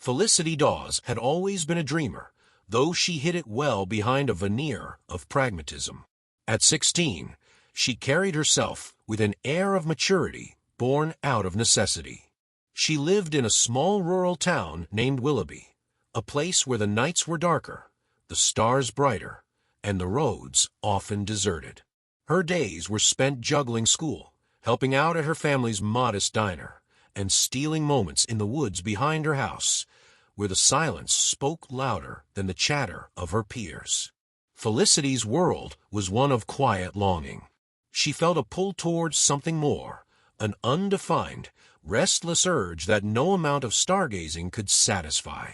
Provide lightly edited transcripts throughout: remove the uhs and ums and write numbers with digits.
Felicity Dawes had always been a dreamer, though she hid it well behind a veneer of pragmatism. At 16, she carried herself with an air of maturity born out of necessity. She lived in a small rural town named Willoughby, a place where the nights were darker, the stars brighter, and the roads often deserted. Her days were spent juggling school, helping out at her family's modest diner, and stealing moments in the woods behind her house, where the silence spoke louder than the chatter of her peers. Felicity's world was one of quiet longing. She felt a pull towards something more, an undefined, restless urge that no amount of stargazing could satisfy.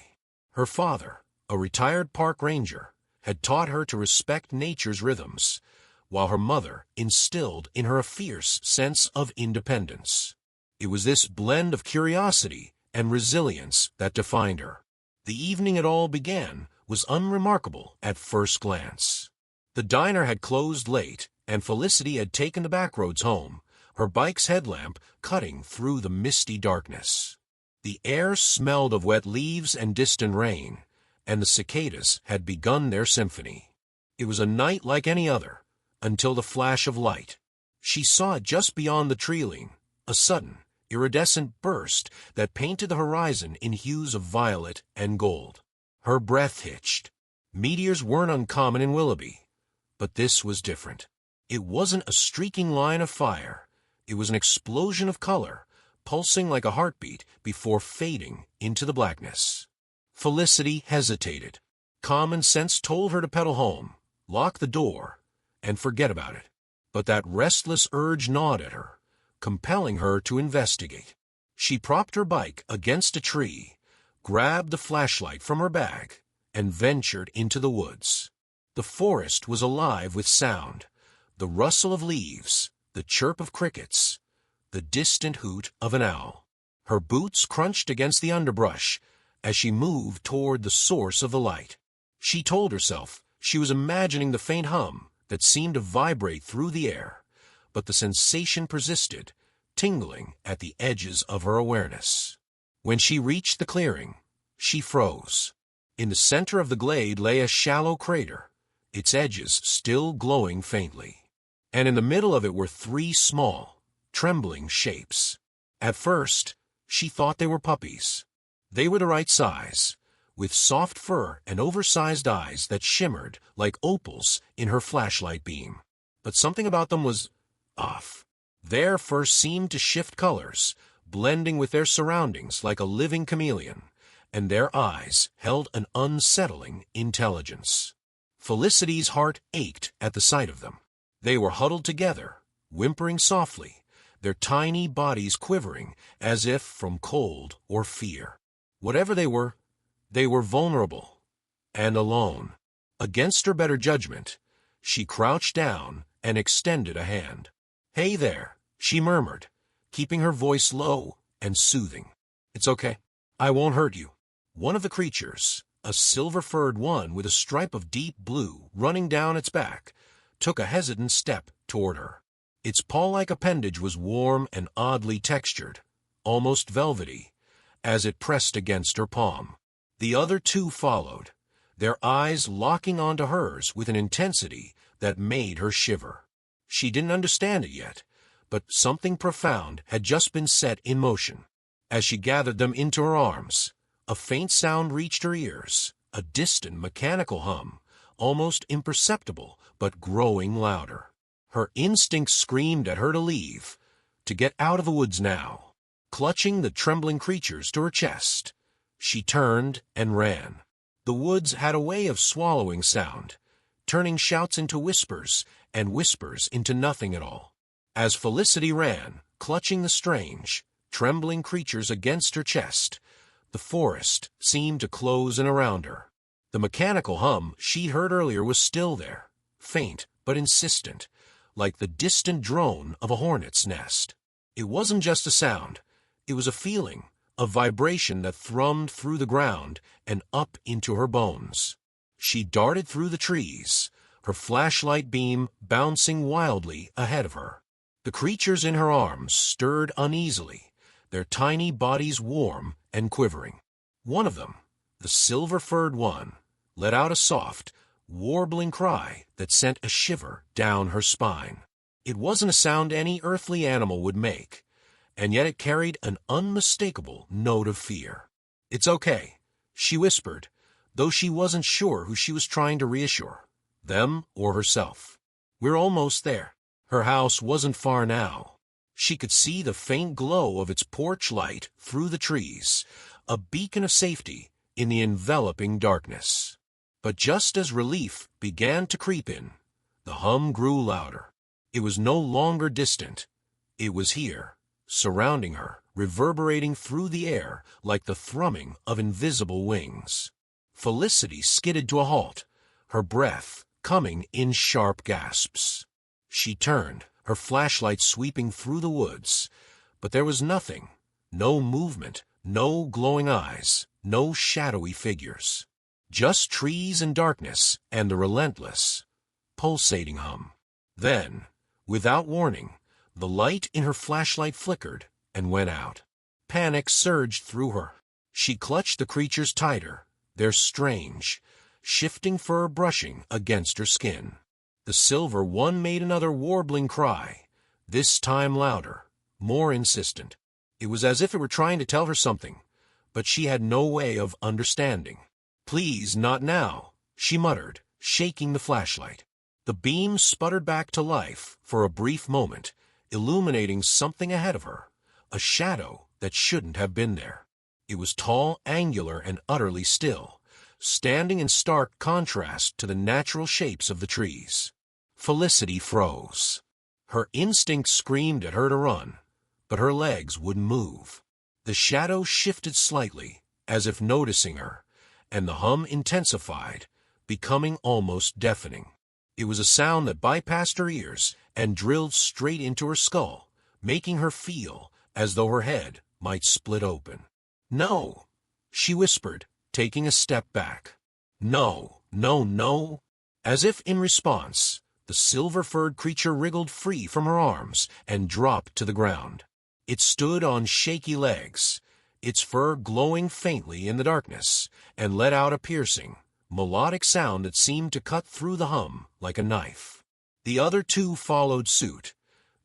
Her father, a retired park ranger, had taught her to respect nature's rhythms, while her mother instilled in her a fierce sense of independence. It was this blend of curiosity and resilience that defined her. The evening it all began was unremarkable at first glance. The diner had closed late, and Felicity had taken the back roads home, her bike's headlamp cutting through the misty darkness. The air smelled of wet leaves and distant rain, and the cicadas had begun their symphony. It was a night like any other, until the flash of light. She saw it just beyond the tree-line, a sudden, iridescent burst that painted the horizon in hues of violet and gold. Her breath hitched. Meteors weren't uncommon in Willoughby, but this was different. It wasn't a streaking line of fire. It was an explosion of color, pulsing like a heartbeat before fading into the blackness. Felicity hesitated. Common sense told her to pedal home, lock the door, and forget about it. But that restless urge gnawed at her, compelling her to investigate. She propped her bike against a tree, grabbed the flashlight from her bag, and ventured into the woods. The forest was alive with sound, the rustle of leaves, the chirp of crickets, the distant hoot of an owl. Her boots crunched against the underbrush as she moved toward the source of the light. She told herself she was imagining the faint hum that seemed to vibrate through the air, but the sensation persisted, tingling at the edges of her awareness. When she reached the clearing, she froze. In the center of the glade lay a shallow crater, its edges still glowing faintly. And in the middle of it were three small, trembling shapes. At first, she thought they were puppies. They were the right size, with soft fur and oversized eyes that shimmered like opals in her flashlight beam. But something about them was off. Their fur seemed to shift colors, blending with their surroundings like a living chameleon, and their eyes held an unsettling intelligence. Felicity's heart ached at the sight of them. They were huddled together, whimpering softly, their tiny bodies quivering as if from cold or fear. Whatever they were vulnerable and alone. Against her better judgment, she crouched down and extended a hand. "Hey there," she murmured, keeping her voice low and soothing. "It's okay. I won't hurt you." One of the creatures, a silver-furred one with a stripe of deep blue running down its back, took a hesitant step toward her. Its paw-like appendage was warm and oddly textured, almost velvety, as it pressed against her palm. The other two followed, their eyes locking onto hers with an intensity that made her shiver. She didn't understand it yet, but something profound had just been set in motion. As she gathered them into her arms, a faint sound reached her ears, a distant mechanical hum, almost imperceptible but growing louder. Her instincts screamed at her to leave, to get out of the woods now. Clutching the trembling creatures to her chest, she turned and ran. The woods had a way of swallowing sound, turning shouts into whispers and whispers into nothing at all. As Felicity ran, clutching the strange, trembling creatures against her chest, the forest seemed to close in around her. The mechanical hum she'd heard earlier was still there, faint but insistent, like the distant drone of a hornet's nest. It wasn't just a sound. It was a feeling, a vibration that thrummed through the ground and up into her bones. She darted through the trees, her flashlight beam bouncing wildly ahead of her. The creatures in her arms stirred uneasily, their tiny bodies warm and quivering. One of them, the silver-furred one, let out a soft, warbling cry that sent a shiver down her spine. It wasn't a sound any earthly animal would make, and yet it carried an unmistakable note of fear. "It's okay," she whispered, though she wasn't sure who she was trying to reassure, them or herself. "We're almost there." Her house wasn't far now. She could see the faint glow of its porch light through the trees, a beacon of safety in the enveloping darkness. But just as relief began to creep in, the hum grew louder. It was no longer distant. It was here, surrounding her, reverberating through the air like the thrumming of invisible wings. Felicity skidded to a halt, her breath coming in sharp gasps. She turned, her flashlight sweeping through the woods, but there was nothing, no movement, no glowing eyes, no shadowy figures. Just trees and darkness and the relentless, pulsating hum. Then, without warning, the light in her flashlight flickered and went out. Panic surged through her. She clutched the creatures tighter, their strange, shifting fur brushing against her skin. The silver one made another warbling cry, this time louder, more insistent. It was as if it were trying to tell her something, but she had no way of understanding. "Please, not now," she muttered, shaking the flashlight. The beam sputtered back to life for a brief moment, illuminating something ahead of her, a shadow that shouldn't have been there. It was tall, angular, and utterly still, standing in stark contrast to the natural shapes of the trees. Felicity froze. Her instinct screamed at her to run, but her legs wouldn't move. The shadow shifted slightly, as if noticing her, and the hum intensified, becoming almost deafening. It was a sound that bypassed her ears and drilled straight into her skull, making her feel as though her head might split open. "No," she whispered, taking a step back. "No, no, no." As if in response, the silver-furred creature wriggled free from her arms and dropped to the ground. It stood on shaky legs, its fur glowing faintly in the darkness, and let out a piercing, melodic sound that seemed to cut through the hum like a knife. The other two followed suit,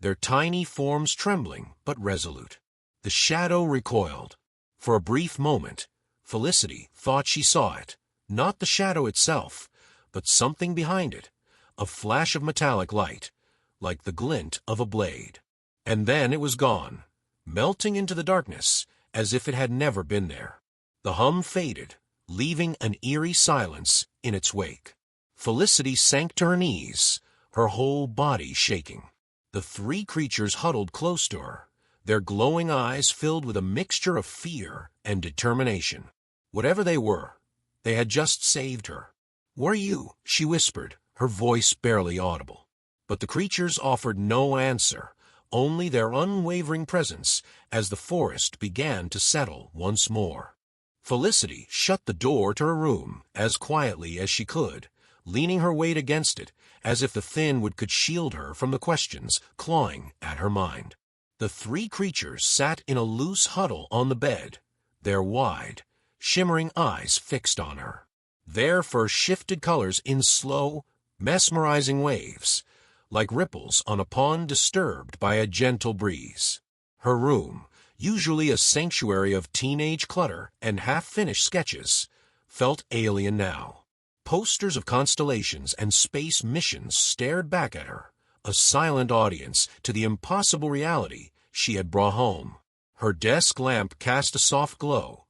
their tiny forms trembling but resolute. The shadow recoiled. For a brief moment, Felicity thought she saw it, not the shadow itself, but something behind it, a flash of metallic light, like the glint of a blade. And then it was gone, melting into the darkness as if it had never been there. The hum faded, leaving an eerie silence in its wake. Felicity sank to her knees, her whole body shaking. The three creatures huddled close to her, their glowing eyes filled with a mixture of fear and determination. Whatever they were, they had just saved her. "What are you?" she whispered, her voice barely audible. But the creatures offered no answer, only their unwavering presence as the forest began to settle once more. Felicity shut the door to her room as quietly as she could, leaning her weight against it as if the thin wood could shield her from the questions clawing at her mind. The three creatures sat in a loose huddle on the bed, their wide, shimmering eyes fixed on her. Their fur shifted colors in slow, mesmerizing waves, like ripples on a pond disturbed by a gentle breeze. Her room, usually a sanctuary of teenage clutter and half-finished sketches, felt alien now. Posters of constellations and space missions stared back at her, a silent audience to the impossible reality she had brought home. Her desk lamp cast a soft glow,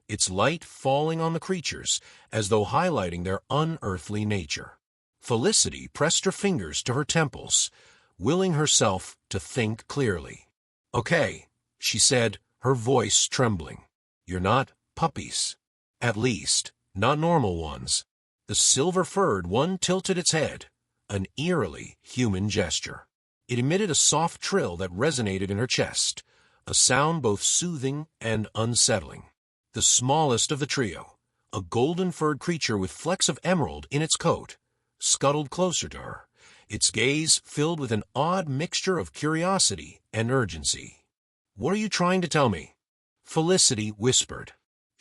its light falling on the creatures as though highlighting their unearthly nature. Felicity pressed her fingers to her temples, willing herself to think clearly. "Okay," she said, her voice trembling. "You're not puppies. At least, not normal ones." The silver-furred one tilted its head, an eerily human gesture. It emitted a soft trill that resonated in her chest, a sound both soothing and unsettling. The smallest of the trio, a golden-furred creature with flecks of emerald in its coat, scuttled closer to her, its gaze filled with an odd mixture of curiosity and urgency. "What are you trying to tell me?" Felicity whispered.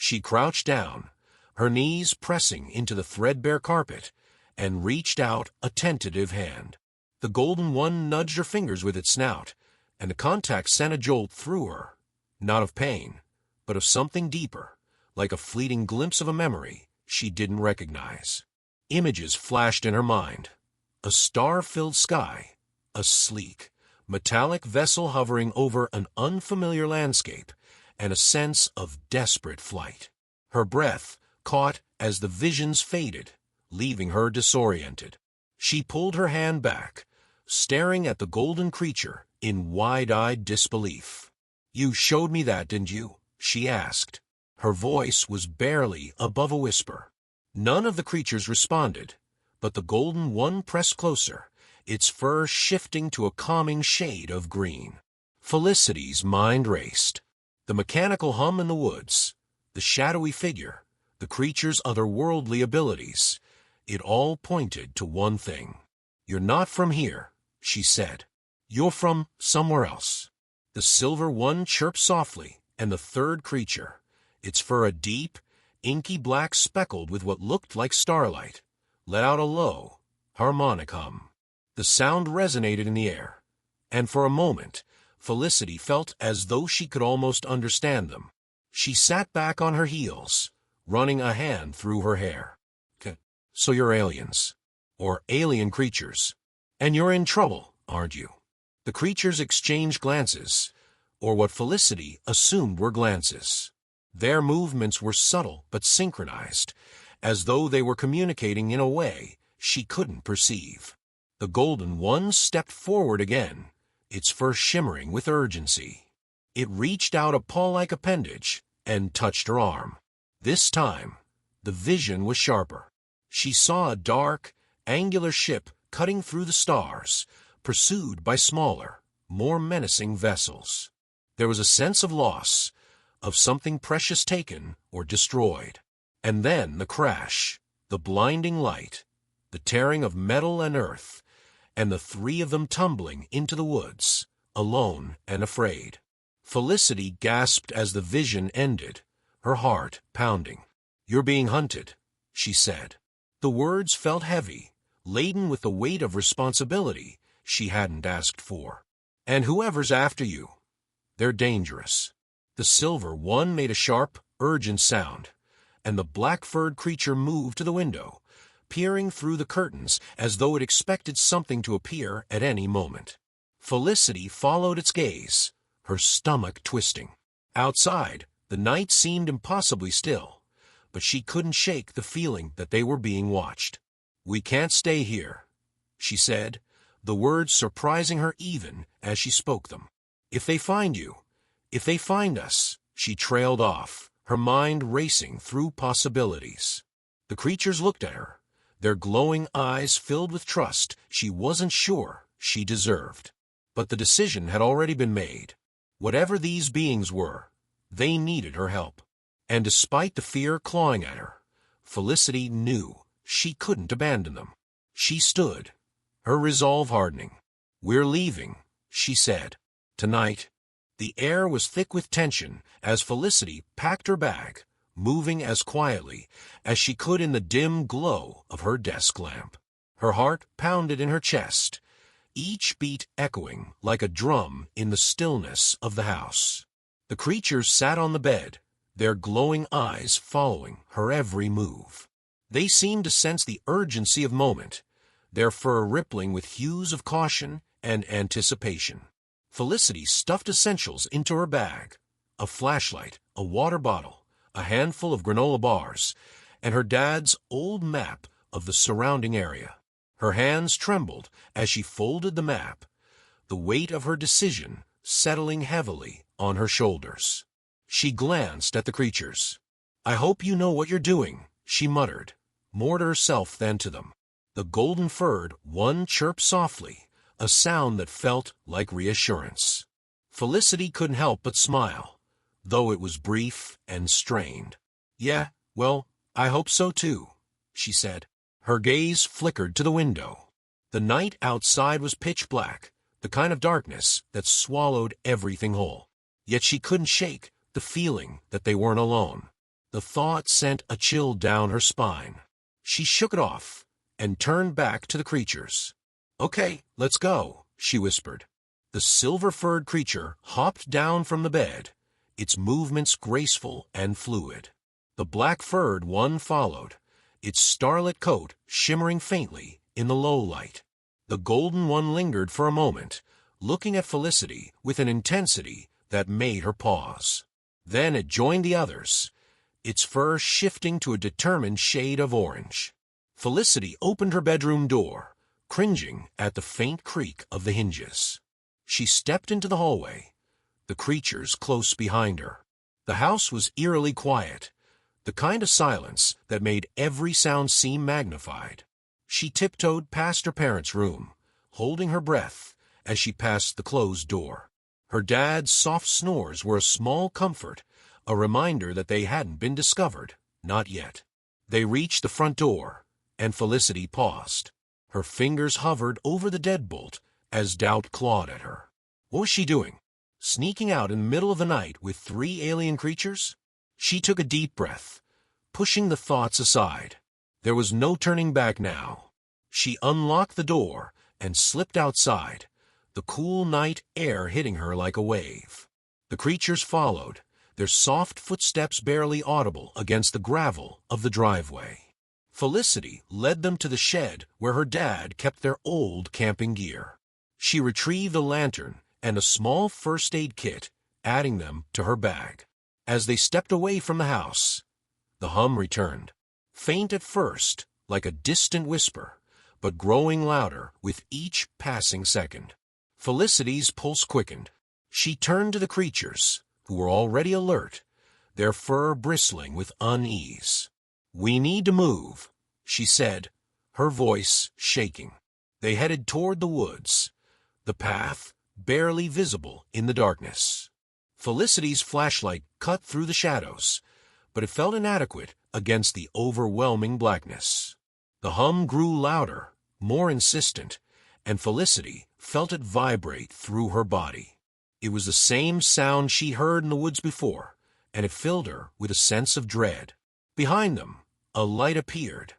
She crouched down, her knees pressing into the threadbare carpet, and reached out a tentative hand. The golden one nudged her fingers with its snout, and the contact sent a jolt through her, not of pain, but of something deeper, like a fleeting glimpse of a memory she didn't recognize. Images flashed in her mind. A star-filled sky, a sleek, metallic vessel hovering over an unfamiliar landscape, and a sense of desperate flight. Her breath caught as the visions faded, leaving her disoriented. She pulled her hand back, staring at the golden creature in wide-eyed disbelief. "You showed me that, didn't you?" she asked. Her voice was barely above a whisper. None of the creatures responded, but the golden one pressed closer, its fur shifting to a calming shade of green. Felicity's mind raced. The mechanical hum in the woods, the shadowy figure, the creature's otherworldly abilities, it all pointed to one thing. "You're not from here," she said. "You're from somewhere else." The silver one chirped softly, and the third creature, its fur a deep, inky black speckled with what looked like starlight, let out a low, harmonic hum. The sound resonated in the air, and for a moment, Felicity felt as though she could almost understand them. She sat back on her heels, running a hand through her hair. "So you're aliens, or alien creatures, and you're in trouble, aren't you?" The creatures exchanged glances, or what Felicity assumed were glances. Their movements were subtle but synchronized, as though they were communicating in a way she couldn't perceive. The golden one stepped forward again, its fur shimmering with urgency. It reached out a paw-like appendage and touched her arm. This time, the vision was sharper. She saw a dark, angular ship cutting through the stars, pursued by smaller, more menacing vessels. There was a sense of loss, of something precious taken or destroyed. And then the crash, the blinding light, the tearing of metal and earth, and the three of them tumbling into the woods, alone and afraid. Felicity gasped as the vision ended, her heart pounding. "You're being hunted," she said. The words felt heavy, laden with the weight of responsibility she hadn't asked for. "And whoever's after you, they're dangerous." The silver one made a sharp, urgent sound, and the black-furred creature moved to the window, peering through the curtains as though it expected something to appear at any moment. Felicity followed its gaze, her stomach twisting. Outside, the night seemed impossibly still, but she couldn't shake the feeling that they were being watched. "We can't stay here," she said, the words surprising her even as she spoke them. "If they find you, if they find us," she trailed off, her mind racing through possibilities. The creatures looked at her, their glowing eyes filled with trust she wasn't sure she deserved. But the decision had already been made. Whatever these beings were, they needed her help. And despite the fear clawing at her, Felicity knew she couldn't abandon them. She stood, her resolve hardening. "We're leaving," she said. "Tonight." The air was thick with tension as Felicity packed her bag, moving as quietly as she could in the dim glow of her desk lamp. Her heart pounded in her chest, each beat echoing like a drum in the stillness of the house. The creatures sat on the bed, their glowing eyes following her every move. They seemed to sense the urgency of moment, their fur rippling with hues of caution and anticipation. Felicity stuffed essentials into her bag, a flashlight, a water bottle, a handful of granola bars, and her dad's old map of the surrounding area. Her hands trembled as she folded the map, the weight of her decision settling heavily on her shoulders. She glanced at the creatures. "I hope you know what you're doing," she muttered, more to herself than to them. The golden-furred one chirped softly, a sound that felt like reassurance. Felicity couldn't help but smile, though it was brief and strained. "Yeah, well, I hope so too," she said. Her gaze flickered to the window. The night outside was pitch black, the kind of darkness that swallowed everything whole. Yet she couldn't shake the feeling that they weren't alone. The thought sent a chill down her spine. She shook it off and turned back to the creatures. "Okay, let's go," she whispered. The silver-furred creature hopped down from the bed, its movements graceful and fluid. The black-furred one followed, its starlit coat shimmering faintly in the low light. The golden one lingered for a moment, looking at Felicity with an intensity that made her pause. Then it joined the others, its fur shifting to a determined shade of orange. Felicity opened her bedroom door, cringing at the faint creak of the hinges. She stepped into the hallway, the creatures close behind her. The house was eerily quiet, the kind of silence that made every sound seem magnified. She tiptoed past her parents' room, holding her breath as she passed the closed door. Her dad's soft snores were a small comfort, a reminder that they hadn't been discovered, not yet. They reached the front door, and Felicity paused. Her fingers hovered over the deadbolt as doubt clawed at her. What was she doing? Sneaking out in the middle of the night with 3 alien creatures? She took a deep breath, pushing the thoughts aside. There was no turning back now. She unlocked the door and slipped outside, the cool night air hitting her like a wave. The creatures followed, their soft footsteps barely audible against the gravel of the driveway. Felicity led them to the shed where her dad kept their old camping gear. She retrieved a lantern and a small first aid kit, adding them to her bag. As they stepped away from the house, the hum returned, faint at first, like a distant whisper, but growing louder with each passing second. Felicity's pulse quickened. She turned to the creatures, who were already alert, their fur bristling with unease. "We need to move," she said, her voice shaking. They headed toward the woods, the path barely visible in the darkness. Felicity's flashlight cut through the shadows, but it felt inadequate against the overwhelming blackness. The hum grew louder, more insistent, and Felicity felt it vibrate through her body. It was the same sound she heard in the woods before, and it filled her with a sense of dread. Behind them, a light appeared,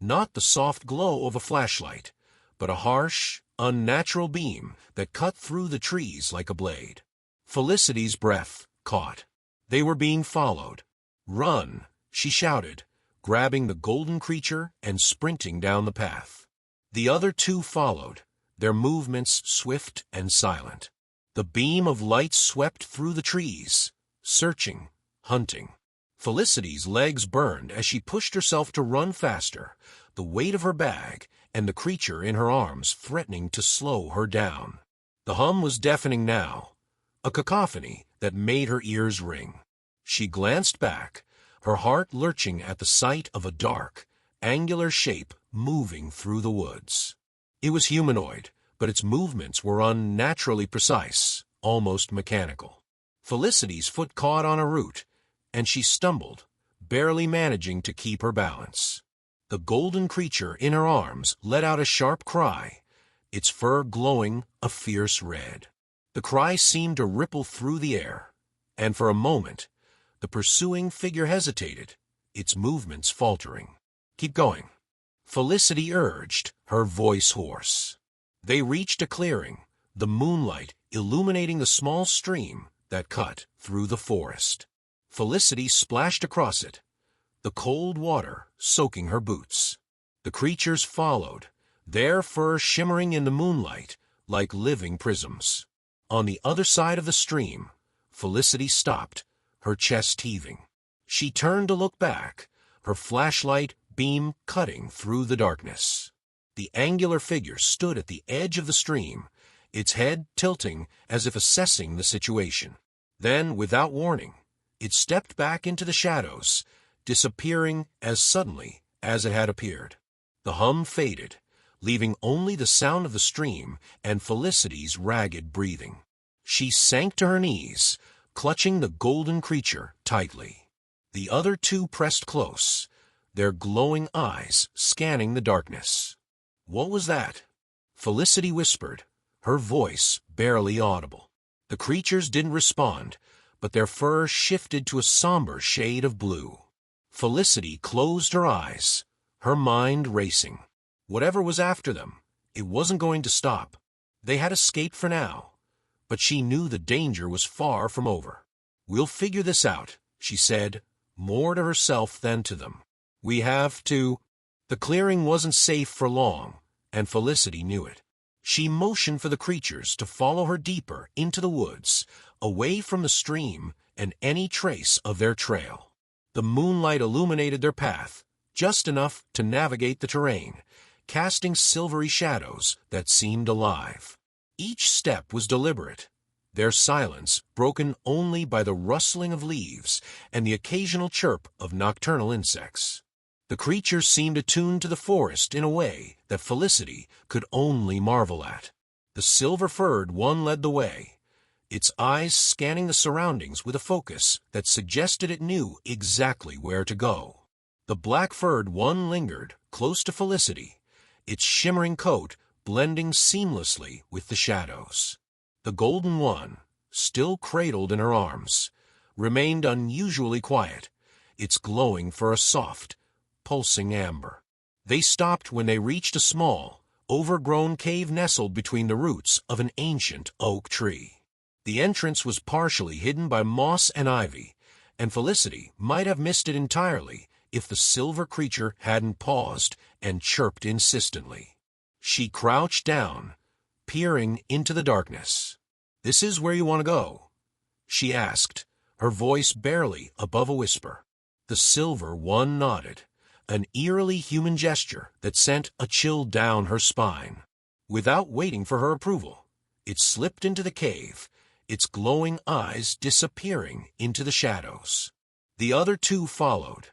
not the soft glow of a flashlight, but a harsh, unnatural beam that cut through the trees like a blade. Felicity's breath caught. They were being followed. "Run!" she shouted, grabbing the golden creature and sprinting down the path. The other 2 followed, their movements swift and silent. The beam of light swept through the trees, searching, hunting. Felicity's legs burned as she pushed herself to run faster, the weight of her bag and the creature in her arms threatening to slow her down. The hum was deafening now, a cacophony that made her ears ring. She glanced back, her heart lurching at the sight of a dark, angular shape moving through the woods. It was humanoid, but its movements were unnaturally precise, almost mechanical. Felicity's foot caught on a root, and she stumbled, barely managing to keep her balance. The golden creature in her arms let out a sharp cry, its fur glowing a fierce red. The cry seemed to ripple through the air, and for a moment, the pursuing figure hesitated, its movements faltering. "Keep going," Felicity urged, her voice hoarse. They reached a clearing, the moonlight illuminating the small stream that cut through the forest. Felicity splashed across it, the cold water soaking her boots. The creatures followed, their fur shimmering in the moonlight like living prisms. On the other side of the stream, Felicity stopped, her chest heaving. She turned to look back, her flashlight beam cutting through the darkness. The angular figure stood at the edge of the stream, its head tilting as if assessing the situation. Then, without warning, it stepped back into the shadows, disappearing as suddenly as it had appeared. The hum faded, leaving only the sound of the stream and Felicity's ragged breathing. She sank to her knees, clutching the golden creature tightly. The other 2 pressed close, their glowing eyes scanning the darkness. "What was that?" Felicity whispered, her voice barely audible. The creatures didn't respond, but their fur shifted to a somber shade of blue. Felicity closed her eyes, her mind racing. Whatever was after them, it wasn't going to stop. They had escaped for now, but she knew the danger was far from over. "We'll figure this out," she said, more to herself than to them. "We have to—" The clearing wasn't safe for long, and Felicity knew it. She motioned for the creatures to follow her deeper into the woods, away from the stream and any trace of their trail. The moonlight illuminated their path, just enough to navigate the terrain, casting silvery shadows that seemed alive. Each step was deliberate, their silence broken only by the rustling of leaves and the occasional chirp of nocturnal insects. The creatures seemed attuned to the forest in a way that Felicity could only marvel at. The silver-furred one led the way, its eyes scanning the surroundings with a focus that suggested it knew exactly where to go. The black-furred one lingered close to Felicity, its shimmering coat blending seamlessly with the shadows. The golden one, still cradled in her arms, remained unusually quiet, its glowing for a soft, pulsing amber. They stopped when they reached a small, overgrown cave nestled between the roots of an ancient oak tree. The entrance was partially hidden by moss and ivy, and Felicity might have missed it entirely if the silver creature hadn't paused and chirped insistently. She crouched down, peering into the darkness. "This is where you want to go?" she asked, her voice barely above a whisper. The silver one nodded, an eerily human gesture that sent a chill down her spine. Without waiting for her approval, it slipped into the cave, its glowing eyes disappearing into the shadows. The other two followed,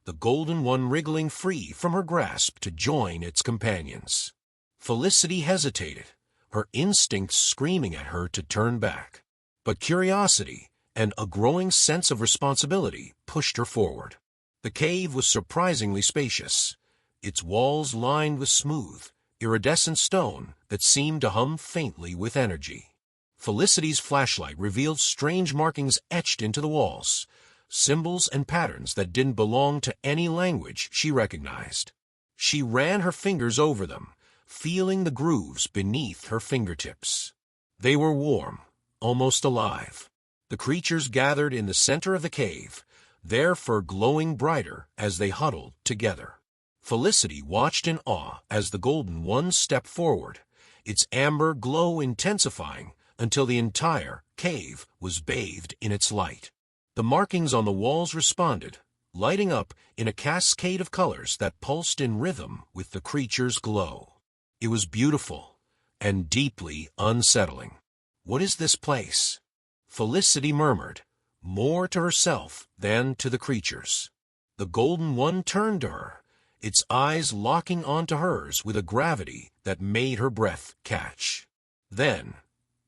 the golden one wriggling free from her grasp to join its companions. Felicity hesitated, her instincts screaming at her to turn back. But curiosity and a growing sense of responsibility pushed her forward. The cave was surprisingly spacious, its walls lined with smooth, iridescent stone that seemed to hum faintly with energy. Felicity's flashlight revealed strange markings etched into the walls, symbols and patterns that didn't belong to any language she recognized. She ran her fingers over them, feeling the grooves beneath her fingertips. They were warm, almost alive. The creatures gathered in the center of the cave, their fur glowing brighter as they huddled together. Felicity watched in awe as the golden one stepped forward, its amber glow intensifying until the entire cave was bathed in its light. The markings on the walls responded, lighting up in a cascade of colors that pulsed in rhythm with the creature's glow. It was beautiful and deeply unsettling. "What is this place?" Felicity murmured, more to herself than to the creatures. The golden one turned to her, its eyes locking onto hers with a gravity that made her breath catch. Then,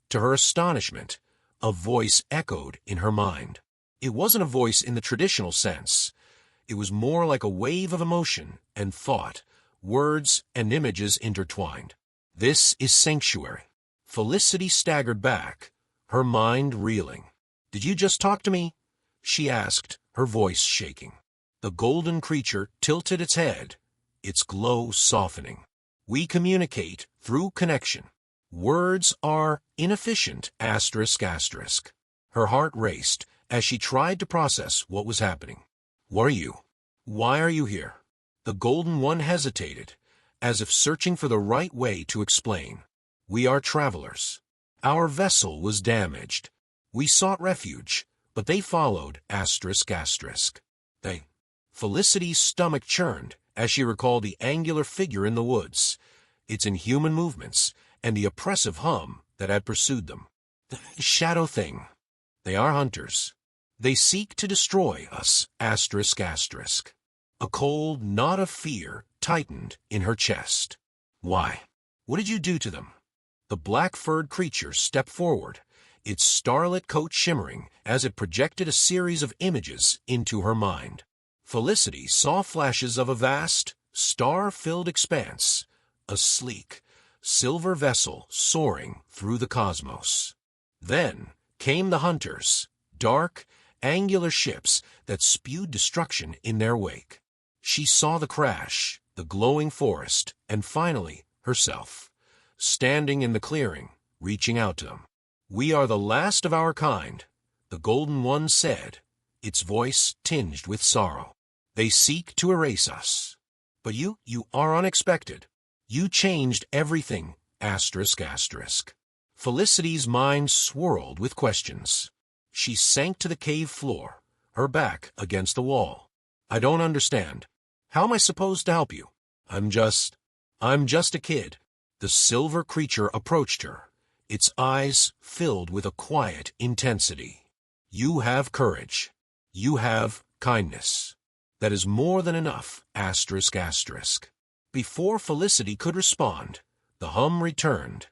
to her astonishment, a voice echoed in her mind. It wasn't a voice in the traditional sense. It was more like a wave of emotion and thought, words and images intertwined. "This is sanctuary." Felicity staggered back, her mind reeling. "Did you just talk to me?" she asked, her voice shaking. The golden creature tilted its head, its glow softening. "We communicate through connection. Words are inefficient, ****. Her heart raced as she tried to process what was happening. "What are you? Why are you here?" The golden one hesitated, as if searching for the right way to explain. "We are travelers. Our vessel was damaged. We sought refuge, but they followed, ****. They—" Felicity's stomach churned as she recalled the angular figure in the woods, its inhuman movements, and the oppressive hum that had pursued them. "The shadow thing. They are hunters. They seek to destroy us, ****. A cold knot of fear tightened in her chest. "Why? What did you do to them?" The black-furred creature stepped forward, its starlit coat shimmering as it projected a series of images into her mind. Felicity saw flashes of a vast, star-filled expanse, a sleek, silver vessel soaring through the cosmos. Then came the hunters, dark angular ships that spewed destruction in their wake. She saw the crash, the glowing forest, and finally, herself, standing in the clearing, reaching out to them. "We are the last of our kind," the Golden One said, its voice tinged with sorrow. "They seek to erase us. But you are unexpected. You changed everything, asterisk asterisk." Felicity's mind swirled with questions. She sank to the cave floor, her back against the wall. "I don't understand. How am I supposed to help you? I'm just a kid." The silver creature approached her, its eyes filled with a quiet intensity. "You have courage. You have kindness. That is more than enough, asterisk asterisk." Before Felicity could respond, the hum returned,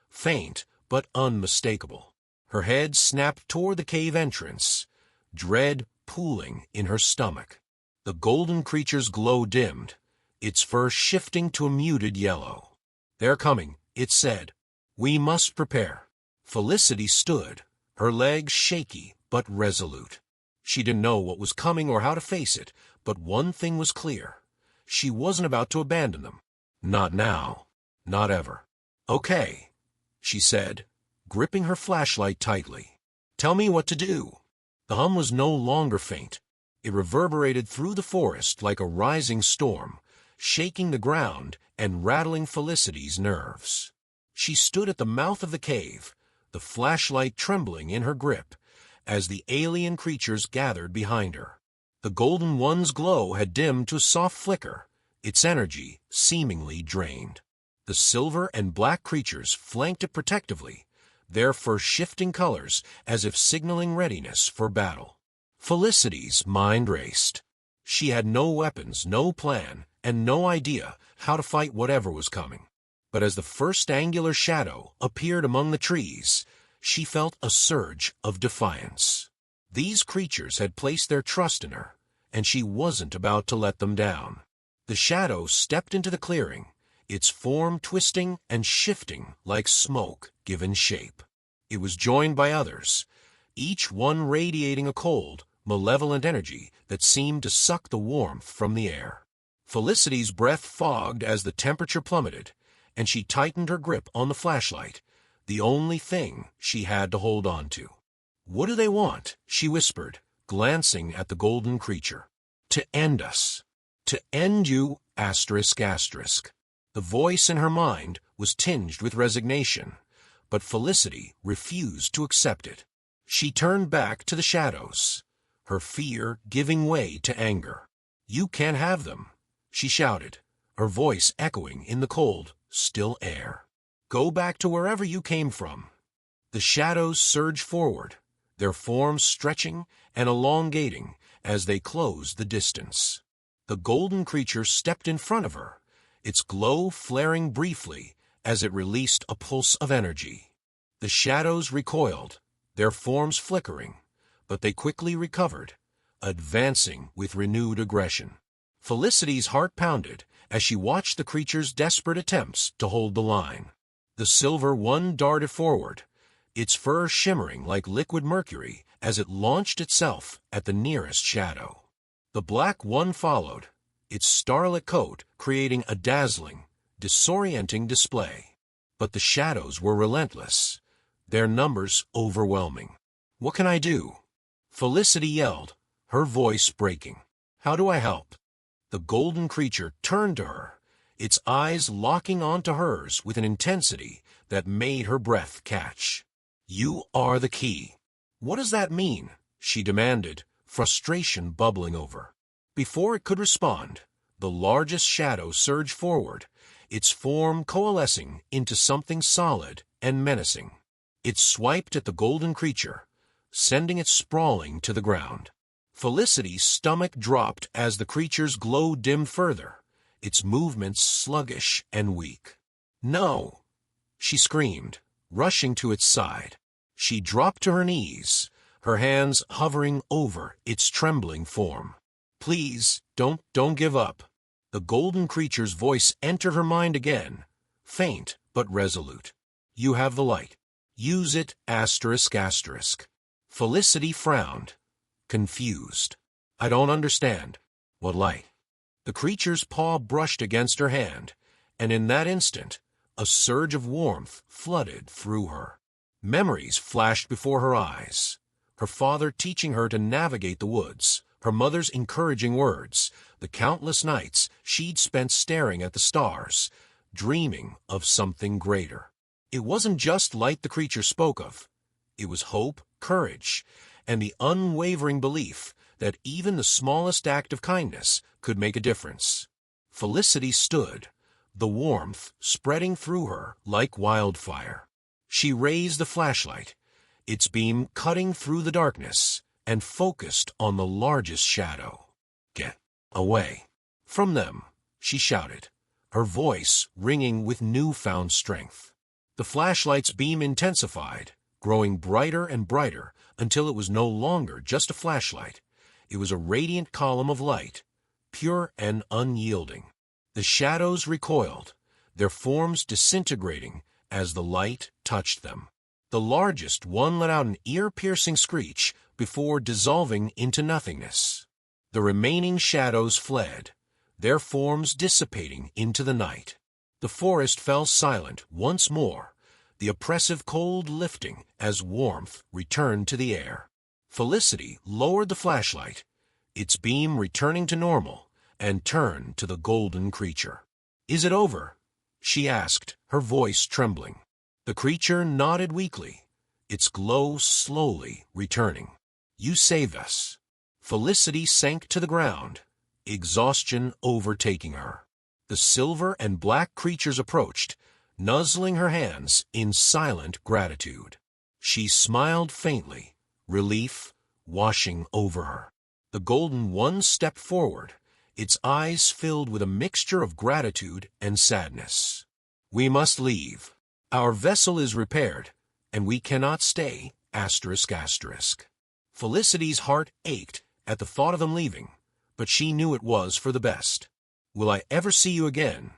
faint but unmistakable. Her head snapped toward the cave entrance, dread pooling in her stomach. The golden creature's glow dimmed, its fur shifting to a muted yellow. "They're coming," it said. "We must prepare." Felicity stood, her legs shaky but resolute. She didn't know what was coming or how to face it, but one thing was clear. She wasn't about to abandon them. Not now. Not ever. "Okay," she said, gripping her flashlight tightly. "Tell me what to do." The hum was no longer faint. It reverberated through the forest like a rising storm, shaking the ground and rattling Felicity's nerves. She stood at the mouth of the cave, the flashlight trembling in her grip, as the alien creatures gathered behind her. The Golden One's glow had dimmed to a soft flicker, its energy seemingly drained. The silver and black creatures flanked it protectively, their fur shifting colors as if signaling readiness for battle. Felicity's mind raced. She had no weapons, no plan, and no idea how to fight whatever was coming. But as the first angular shadow appeared among the trees, she felt a surge of defiance. These creatures had placed their trust in her, and she wasn't about to let them down. The shadow stepped into the clearing, its form twisting and shifting like smoke given shape. It was joined by others, each one radiating a cold, malevolent energy that seemed to suck the warmth from the air. Felicity's breath fogged as the temperature plummeted, and she tightened her grip on the flashlight, the only thing she had to hold on to. "What do they want?" she whispered, glancing at the golden creature. "To end us. To end you, asterisk asterisk." The voice in her mind was tinged with resignation, but Felicity refused to accept it. She turned back to the shadows, her fear giving way to anger. "You can't have them," she shouted, her voice echoing in the cold, still air. "Go back to wherever you came from." The shadows surged forward, their forms stretching and elongating as they closed the distance. The golden creature stepped in front of her, its glow flaring briefly as it released a pulse of energy. The shadows recoiled, their forms flickering, but they quickly recovered, advancing with renewed aggression. Felicity's heart pounded as she watched the creature's desperate attempts to hold the line. The silver one darted forward, its fur shimmering like liquid mercury as it launched itself at the nearest shadow. The black one followed, its starlit coat creating a dazzling, disorienting display. But the shadows were relentless, their numbers overwhelming. "What can I do?" Felicity yelled, her voice breaking. "How do I help?" The golden creature turned to her, its eyes locking onto hers with an intensity that made her breath catch. "You are the key." "What does that mean?" she demanded, frustration bubbling over. Before it could respond, the largest shadow surged forward, its form coalescing into something solid and menacing. It swiped at the golden creature, sending it sprawling to the ground. Felicity's stomach dropped as the creature's glow dimmed further, its movements sluggish and weak. "No!" she screamed, rushing to its side. She dropped to her knees, her hands hovering over its trembling form. "Please, don't give up." The golden creature's voice entered her mind again, faint but resolute. "You have the light. Use it, asterisk asterisk." Felicity frowned, confused. I don't understand. What light? The creature's paw brushed against her hand, and in that instant, a surge of warmth flooded through her. Memories flashed before her eyes. Her father teaching her to navigate the woods, her mother's encouraging words, the countless nights she'd spent staring at the stars, dreaming of something greater. It wasn't just light the creature spoke of. It was hope, courage, and the unwavering belief that even the smallest act of kindness could make a difference. Felicity stood, the warmth spreading through her like wildfire. She raised the flashlight, its beam cutting through the darkness, and focused on the largest shadow. Get away from them, she shouted, her voice ringing with newfound strength. The flashlight's beam intensified, growing brighter and brighter until it was no longer just a flashlight. It was a radiant column of light, pure and unyielding. The shadows recoiled, their forms disintegrating as the light touched them. The largest one let out an ear-piercing screech before dissolving into nothingness. The remaining shadows fled, their forms dissipating into the night. The forest fell silent once more, the oppressive cold lifting as warmth returned to the air. Felicity lowered the flashlight, its beam returning to normal, and turned to the golden creature. "Is it over?" she asked, her voice trembling. The creature nodded weakly, its glow slowly returning. "You saved us." Felicity sank to the ground, exhaustion overtaking her. The silver and black creatures approached, nuzzling her hands in silent gratitude. She smiled faintly, relief washing over her. The golden one stepped forward, its eyes filled with a mixture of gratitude and sadness. "We must leave. Our vessel is repaired, and we cannot stay, **. Felicity's heart ached at the thought of them leaving, but she knew it was for the best. "Will I ever see you again?"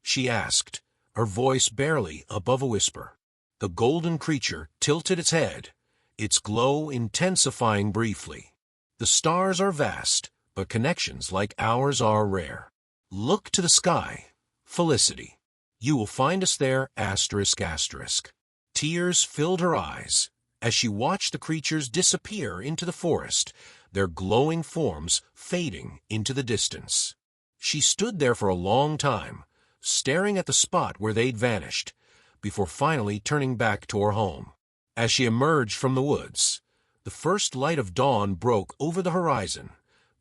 she asked, her voice barely above a whisper. The golden creature tilted its head, its glow intensifying briefly. "The stars are vast, but connections like ours are rare. Look to the sky, Felicity. You will find us there, **. Tears filled her eyes as she watched the creatures disappear into the forest, their glowing forms fading into the distance. She stood there for a long time, staring at the spot where they'd vanished, before finally turning back to her home. As she emerged from the woods, the first light of dawn broke over the horizon,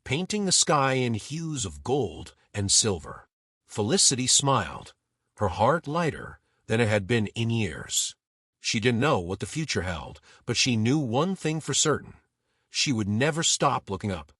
painting the sky in hues of gold and silver. Felicity smiled, her heart lighter than it had been in years. She didn't know what the future held, but she knew one thing for certain. She would never stop looking up.